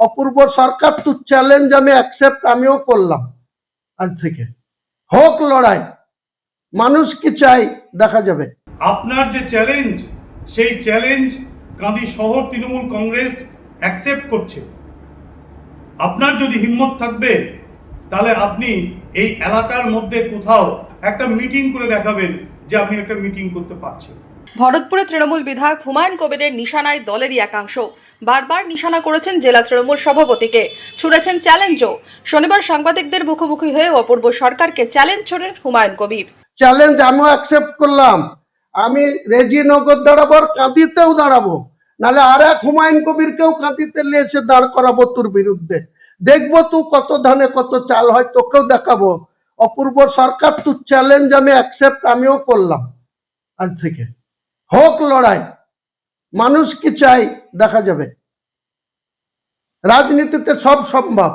অপূর্ব সরকার তো চ্যালেঞ্জ আমি অ্যাকসেপ্ট আমিও করলাম। আজ থেকে হোক লড়াই, মানুষ কি চাই দেখা যাবে। আপনার যে চ্যালেঞ্জ, সেই চ্যালেঞ্জ কাঁদি শহর তৃণমূল কংগ্রেস অ্যাকসেপ্ট করছে। আপনার যদি হিম্মত থাকবে তাহলে আপনি এই এলাকার মধ্যে কোথাও একটা মিটিং করে দেখাবেন যে আপনি একটা মিটিং করতে পারছেন। ভরতপুরে তৃণমূল বিধায়ক হুমায়ুন কবিরের নিশানায় দলেরই একাংশ বারবার নিশানা করেছেন জেলা তৃণমূল সভাপতিকে, ছুড়েছেন চ্যালেঞ্জও। শনিবার সাংবাদিকদের মুখোমুখি হয়ে অপূর্ব সরকারকে চ্যালেঞ্জ ছড়েন হুমায়ুন কবির। চ্যালেঞ্জ আমিও অ্যাকসেপ্ট করলাম, আমি রেজিনগর দাঁড়াবো আর কাঁদিতেও দাঁড়াবো, নাহলে আর এক হুমায়ুন কবিরকেও কাঁদিতে নিয়ে এসে দাঁড় করাবো তোর বিরুদ্ধে। দেখবো তুই কত ধানে কত চাল হয়, তোকেও দেখাবো। অপূর্ব সরকার তো চ্যালেঞ্জ আমি অ্যাকসেপ্ট আমিও করলাম। আজ থেকে হোক লড়াই, মানুষ কি চাই দেখা যাবে। রাজনীতিতে সব সম্ভব।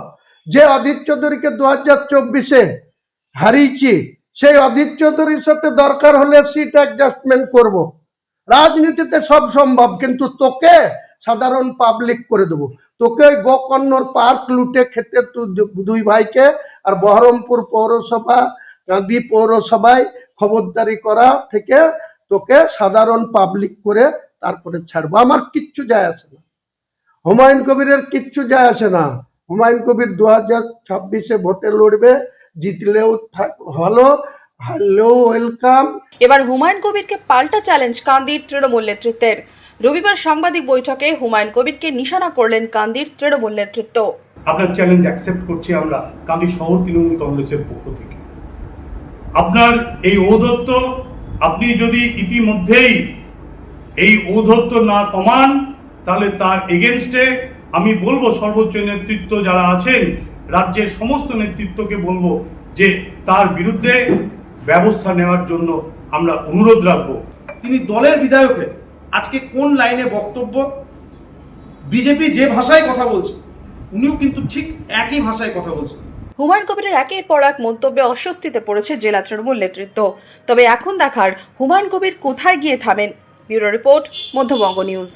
যে অধীর চৌধুরীকে 2024-এ হারিয়েছি, সেই অধীর চৌধুরীর সাথে দরকার হলে সিট অ্যাডজাস্টমেন্ট করব। রাজনীতিতে সব সম্ভব, কিন্তু তোকে সাধারণ পাবলিক করে দেবো। তোকে ওই গোকর্ণর পার্ক লুটে খেতে দুই ভাইকে আর বহরমপুর পৌরসভা, কাঁদি পৌরসভায় খবরদারি করা থেকে তোকে সাধারণ পাবলিক করে তারপরে ছাড়বো। আমার কিচ্ছু যায় আসে না, হুমায়ুন কবিরের কিচ্ছু যায় আসে না। হুমায়ুন কবির 2026-এ ভোটে লড়বে, জিতলেও ভালো, হারলেও ওয়েলকাম। এবার হুমায়ুন কবিরকে পাল্টা চ্যালেঞ্জ কান্দির তৃণমূল নেতৃত্বের। রবিবার সাংবাদিক বৈঠকে হুমায়ুন কবিরকে নিশানা করলেন কান্দির তৃণমূল নেতৃত্ব। আপনার চ্যালেঞ্জ অ্যাকসেপ্ট করছি আমরা কাঁদি শহর তৃণমূল কংগ্রেসের পক্ষ থেকে। আপনার এই ঔদ্ধত্য, আপনি যদি ইতিমধ্যেই এই ঔদ্ধত্য না কমান, তাহলে তার এগেনস্টে আমি বলবো সর্বোচ্চ নেতৃত্ব যারা আছেন, রাজ্যের সমস্ত নেতৃত্বকে বলবো যে তার বিরুদ্ধে ব্যবস্থা নেওয়ার জন্য আমরা অনুরোধ রাখবো। তিনি দলের বিধায়কের আজকে কোন লাইনে বক্তব্য, বিজেপি যে ভাষায় কথা বলছে উনিও কিন্তু ঠিক একই ভাষায় কথা বলছেন। হুমায়ুন কবিরের একের পর এক মন্তব্যে অস্বস্তিতে পড়েছে জেলা তৃণমূল নেতৃত্ব। তবে এখন দেখার হুমায়ুন কবির কোথায় গিয়ে থামেন। Bureau report, Madhyabanga news.